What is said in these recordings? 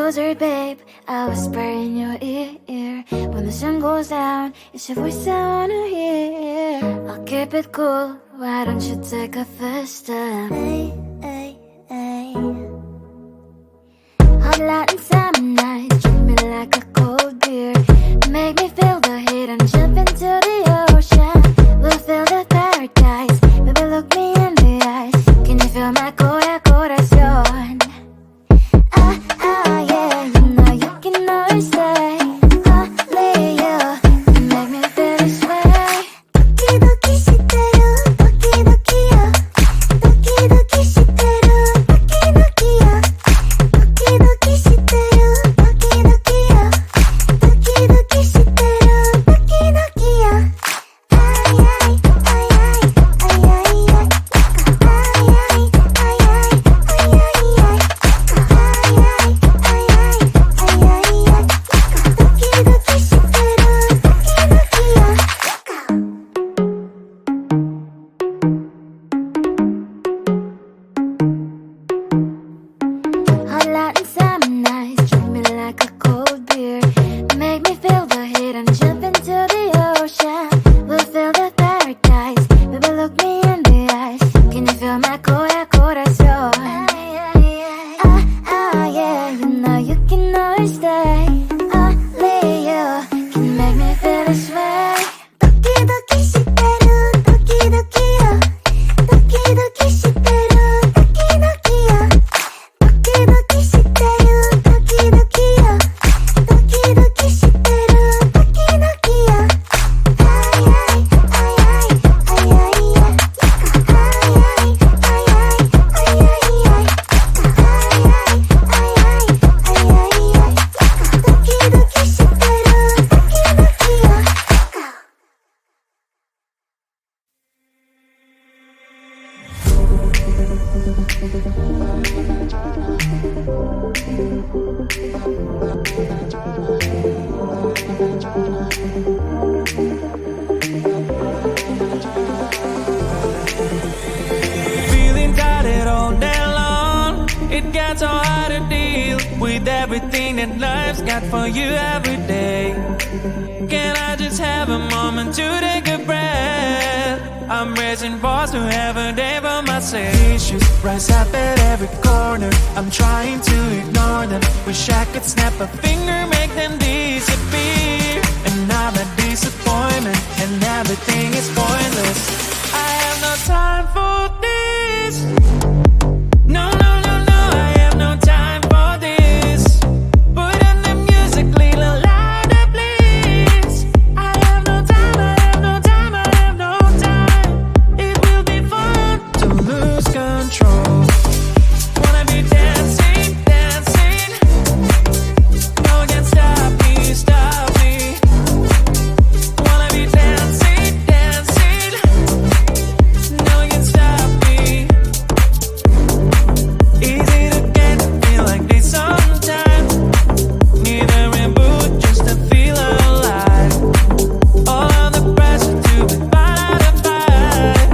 closer, babe, I'll whisper in your ear. When the sun goes down, it's your voice I wanna hear. I'll keep it cool, why don't you take a first step? Hey, hey, hey. Hot Latin summer nights, treat me like a cold beer. Make me feel the heat and jump into the ocean. We'll feel the paradise, baby, look me in the eyes. Can you feel my corazón? Yeah, you know you can always stay. Only you can make me feel this way. 도끼도끼 시대로 도끼도끼야. 도끼도끼 시대로 도끼도끼야. 도끼도끼 시대로 도끼도끼야. 도끼도끼 시대로 도끼도끼야. 아이아이 아이아이 아이아이 아이아이 아이아이 Hot Latin summer nights, treat me like a cold beer. Make me feel the heat and jump into the ocean. We'll feel the paradise, baby, look me in the eyes. Can you feel my corazón? Yeah, you know you can always stay. Only you can make me feel this way. 도끼도끼 시대로 도끼도끼야. 도끼도끼 시대로 도끼도끼야. 도끼도끼 시대로 도끼도끼야. 도끼도끼 시대로 도끼도끼야. 아이아이 아이아이 아이아이 아이아이 아이아이 아이아이 도끼도끼 시대로 도끼도끼야. Feeling tired all day long. It gets so hard to deal with everything that life's got for you every day. Can I just have a moment to take a breath? I'm raising balls to have a day for myself. Issues rise up at every corner. I'm trying to ignore them. Wish I could snap a finger, make them disappear. And now the disappointment and everything is pointless. I have no time for this. No, no, no, no, I have no time for this. Put on the music, little louder, please. I have no time, I have no time, I have no time. It will be fun to lose control. Wanna be dancing, dancing. No one can stop me, stop me. Wanna be dancing, dancing. No one can stop me. Easy to get to feel like this sometimes. Need a reboot just to feel alive. All of the pressure to be part of the fight.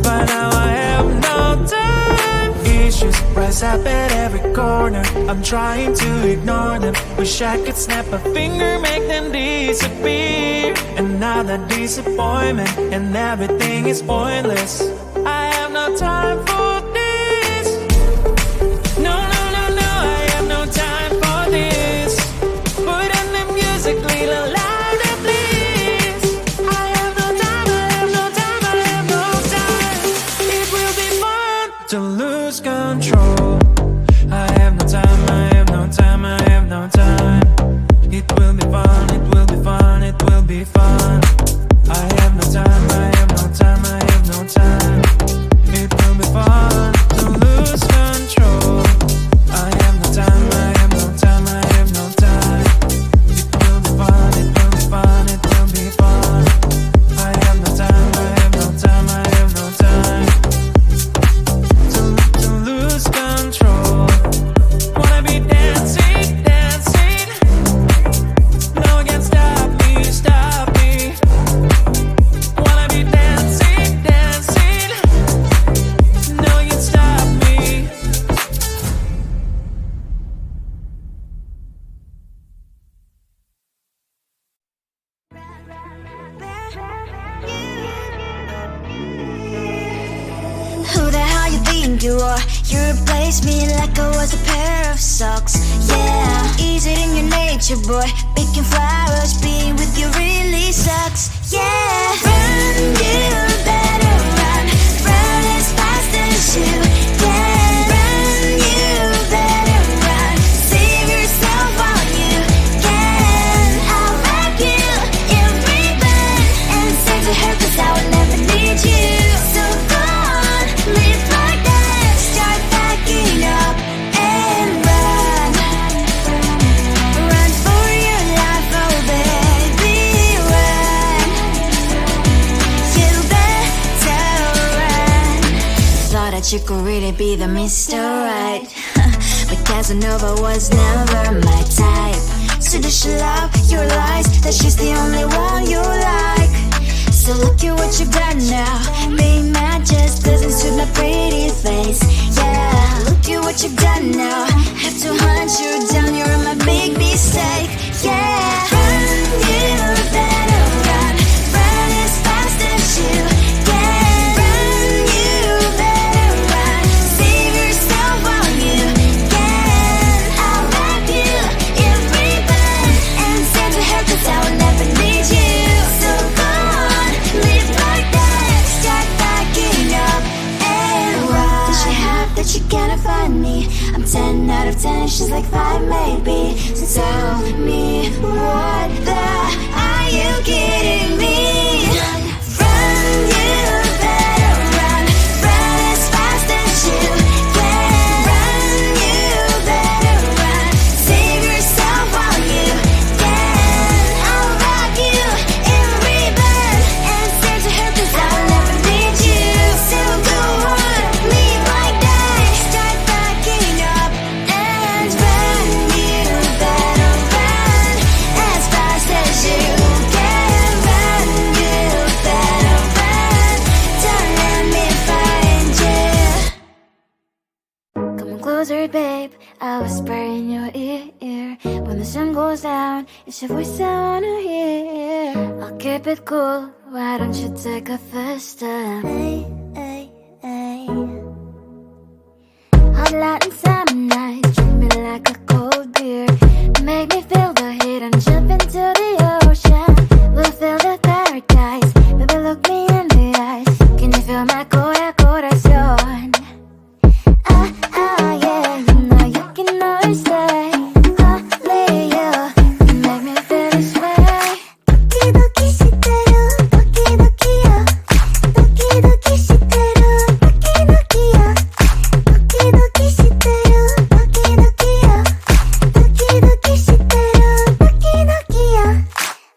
But now I have no time. Issues rise up at every corner. I'm trying to ignore them. Wish I could snap a finger, make them disappear. And now the disappointment and everything is pointless. I have no time for this. No, no, no, no, I have no time for this. Put on the music, little louder, please. I have no time, I have no time, I have no time. It will be fun to lose control. I have no time, I have no time, I have no time. It will be fun, it will be fun, it will be fun. I have no time, I have no time, I have no time. Who the hell you think you are? You replaced me like I was a pair of socks. Yeah, is it in your nature, boy? Picking flowers, being with you really sucks. Yeah, run, you better run. Run as fast as you can. Run, you better run. Save yourself while you can. I'll wrap you in ribbon and send to her 'cause I will never need you. So go on, live like that. Start backing up and run. Run for your life, oh baby, run. You better run. Thought that you could really be the Mr. Right. But Casanova was never my type. So does she love your lies? That she's the only one you like. So look at what you've done now. Being mad just doesn't suit my pretty face. Yeah, look at what you've done now. Have to hunt you down, you're my big mistake. Yeah, run, you better run. Run as fast as you can. Run, you better run. Save yourself while you can. I'll wrap you in ribbon and send to her 'cause I will never need you. So go on, live like that. Start backing up and run. Does she have that she cannot find me? I'm 10 out of 10, she's like 5 maybe. So tell me, what the are you kidding me? Run, you better run. Run as fast as you can. Run, you better run. Save yourself while you can. I'll wrap you in ribbon and send to her 'cause I will never need you. So go on, live like that. Start backing up and run. You better run as fast as you can. Run, you better run. Don't let me find you. Come on closer, babe. I'll whisper in your ear. When the sun goes down, it's your voice I wanna hear. I'll keep it cool. Why don't you take a first step? Hey, hey, hey. Hot light and summer night, treat me like a cold beer. Make me feel the heat and jump into the ocean. We'll feel the paradise. Baby, look me in the eyes. Can you feel my corazón? Yeah, you know you can always stay. Only you can make me feel this way. Doki doki shiteru, doki doki yo. Doki doki shiteru, doki doki yo. Doki doki shiteru, doki doki yo. Doki doki shiteru, doki doki yo.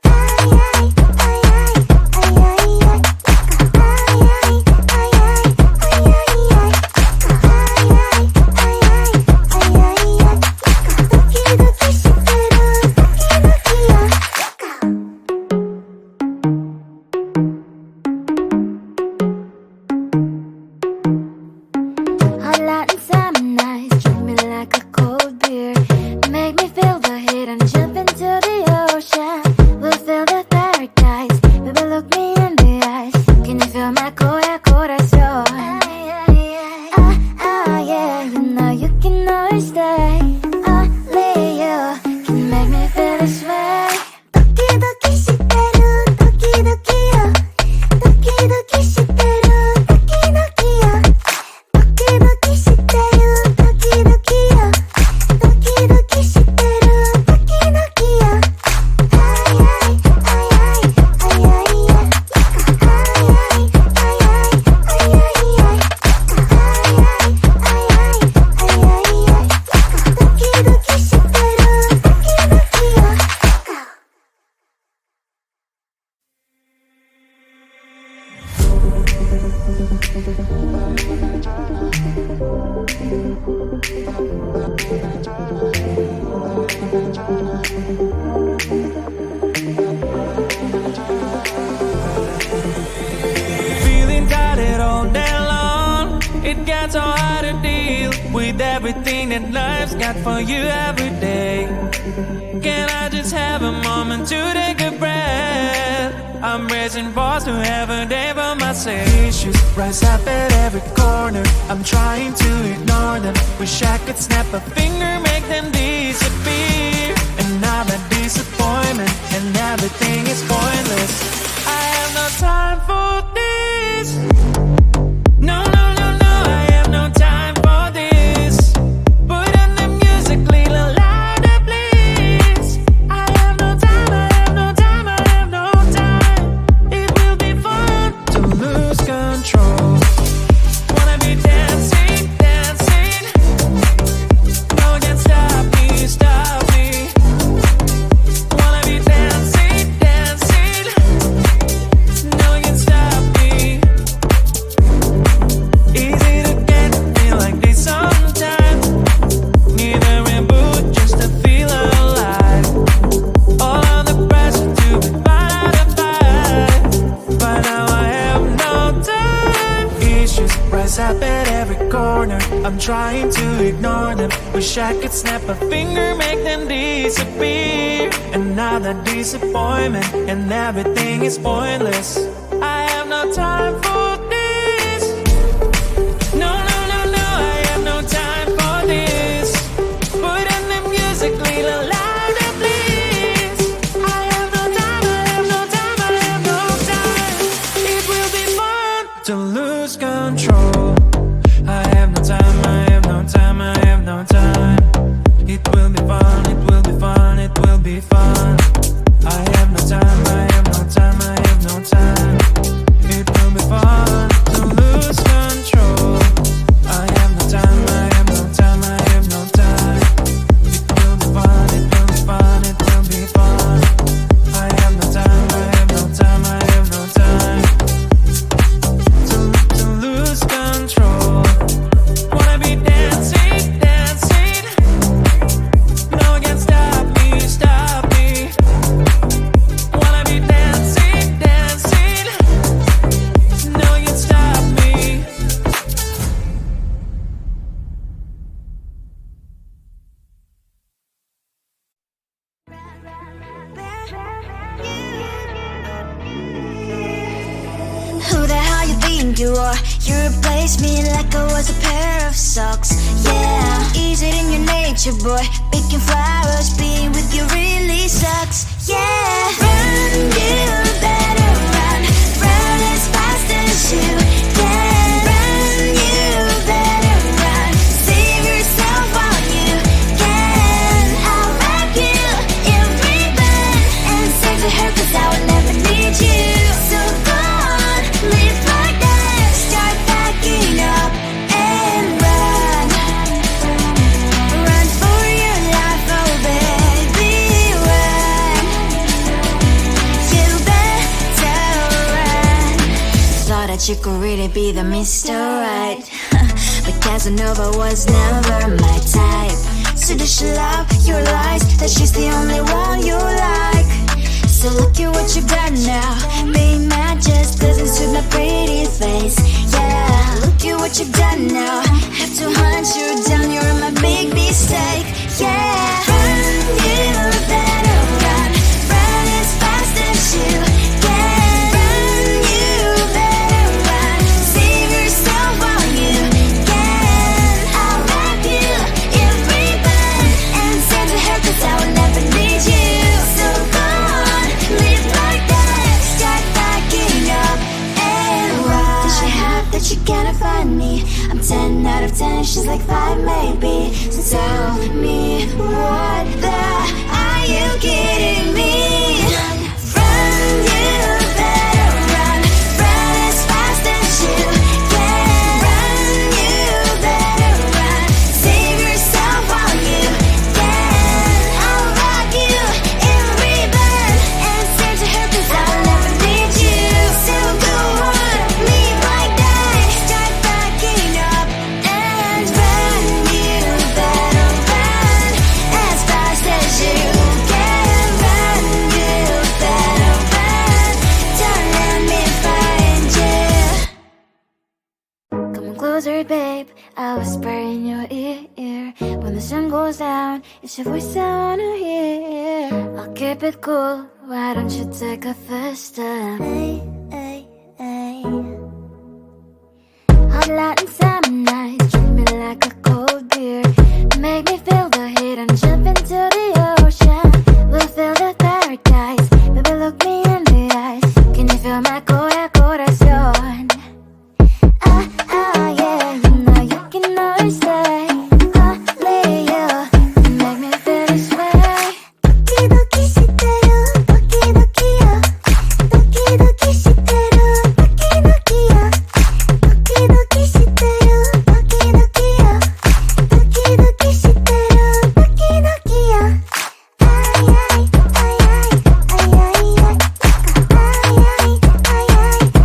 Ay ay ay ay ay ay ay. Ay ay ay ay ay ay ay. Hot light and summer nights, treat me like a cold beer. Make me feel the heat and jump into the ocean. We'll feel the paradise. Baby, look me in the eyes. Can you feel my corazón? Yeah, you know you can always stay. Only you can make me feel this way. Doki doki shiteru, doki doki yo. Doki doki shiteru, doki doki yo. Doki doki shiteru, doki doki yo. Doki doki shiteru, doki doki yo. Ay ay ay ay ay ay ay. Ay ay ay ay ay ay ay. Ay ay ay ay ay ay ay. Doki doki shiteru, doki doki yo. Feeling tired all day long. It got so hard to deal with everything that life's got for you every day. Can I just have a moment to take a breath? I'm raising balls to have a day for myself. Issues rise up at every corner. I'm trying to ignore them. Wish I could snap a finger, make them disappear. And now that disappointment and everything is pointless. I have no time for this. No, no, no, no, I have no time for this. Put on the music, little louder, please. I have no time, I have no time, I have no time. It will be fun to lose control. Wanna be dancing, dancing. No one can stop me, stop me. Wanna be dancing, dancing. No one can stop me. Easy to get, feel like this sometimes. Need a reboot just to feel alive. All of the pressure to be fight. But now I have no time. Issues rise up at every corner. I'm trying to ignore them. Wish I could snap a finger, make them disappear. And now that disappointment and everything is pointless. I have no time for this. No, no, no, no, I have no time for this. Put on the music, little louder, please. I have no time, I have no time, I have no time. It will be fun to lose control. I have no time, I have no time, I have no time. It will be fun, it will be fun, it will be fun. I have no time, I have no time, I have no time. It will be fun to lose control. I have no time, I have no time, I have no time. It will be fun, it will be fun, it will be fun. I have no time, I have no time, I have no time. To lose control. Wanna be dancing, dancing. No one can stop me, stop me. Wanna be dancing, dancing. No one can stop me. Who the hell you think you are? You replaced me like I was a pair of socks. Yeah, is it in your nature, boy? Picking flowers, being with you really sucks. Yeah, run, you better run. Run as fast as you can. Run, you better run. Save yourself while you can. I'll wrap you in ribbon and save the hair, 'cause I will never need you. So go on, live like that. Start backing up and run. Run for your life, oh baby, run. You better run. Thought that you could really be the Mr. Right. But Casanova was never my type. So does she love your lies, that she's the only one you like? So look at what you've done now. Being mad just doesn't suit my pretty face. Yeah, look at what you've done now. Have to hunt you down, you're my big mistake. Yeah, run, you better run. Run as fast as you can. Run, you better run. Save yourself while you can. I'll wrap you in ribbon and save the hair, 'cause I will never need you. So go on, live like that. Start backing up and run. Does she have that you cannot find me? I'm 10 out of 10, she's like 5 maybe. So tell me, what the are you kidding me? Run, you better run. Run as fast as you can. Run, you better run. Save yourself while you can. I'll rock you in ribbon and save the hair, 'cause I will never need you. So go on, live like that. Start backing up and run. You better run as fast as you can. Run, you better run. Don't let me find you. Come closer, babe. I'll whisper in your ear. When the sun goes down, it's your voice I wanna hear. I'll keep it cool Why don't you take a first step? Hot light and summer nights, treat me like a cold beer. Make me feel the heat and jump into the ocean. We'll feel the paradise, baby look me in the eyes. Can you feel my corazón? Yeah, you know you can always stay. Only you can make me feel this way. Doki doki shiteru, doki doki yo. Doki doki shiteru, doki doki yo. Doki doki shiteru, doki doki yo. Doki doki shiteru, doki doki yo. Ay ay ay ay ay ay ay. Ay ay ay ay ay ay ay.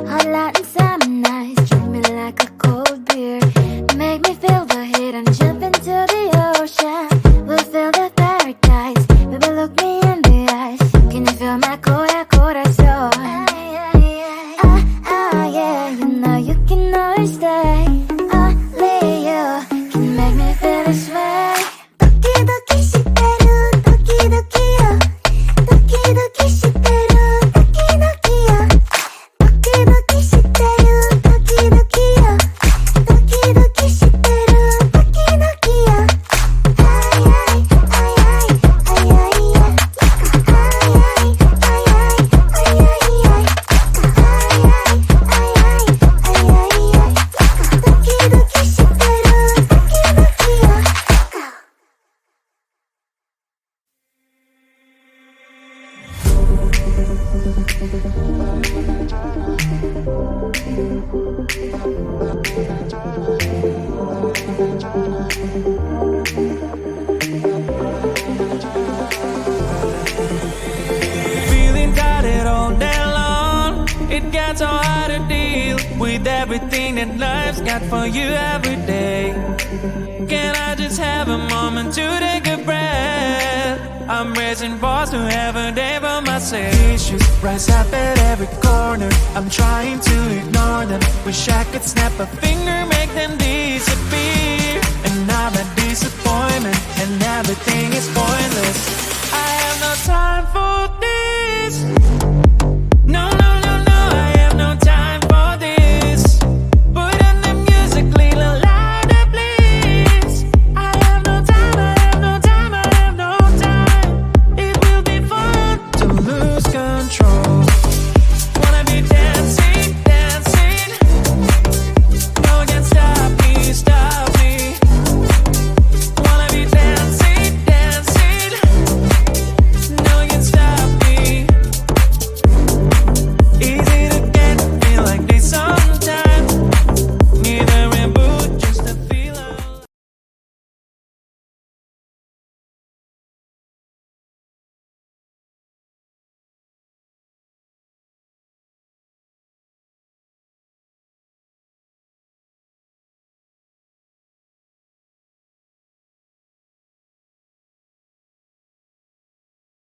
Hot light and summer nights, treat me like a cold beer. Make me feel the heat and jump into the ocean. We'll feel the paradise, baby look me in the eyes. Can you feel my corazón? Yeah, you know you can always stay. Only you can make me feel this way. Doki doki shiteru, doki doki yo. Doki doki shiteru, doki doki yo. Doki doki shiteru, doki doki yo. Doki doki shiteru, doki doki yo. Ay ay ay ay ay ay ay. Ay ay ay ay ay ay ay. Ay ay ay ay ay ay ay. Doki doki shiteru, doki doki yo. Feeling tired all day long. It gets so hard to deal with everything that life's got for you every day. Can I just have a moment to take a breath? I'm raising balls to have a day for myself. Issues rise up at every corner. I'm trying to ignore them. Wish I could snap a finger, make them disappear. And I'm a disappointment, and everything is pointless. I have no time for this.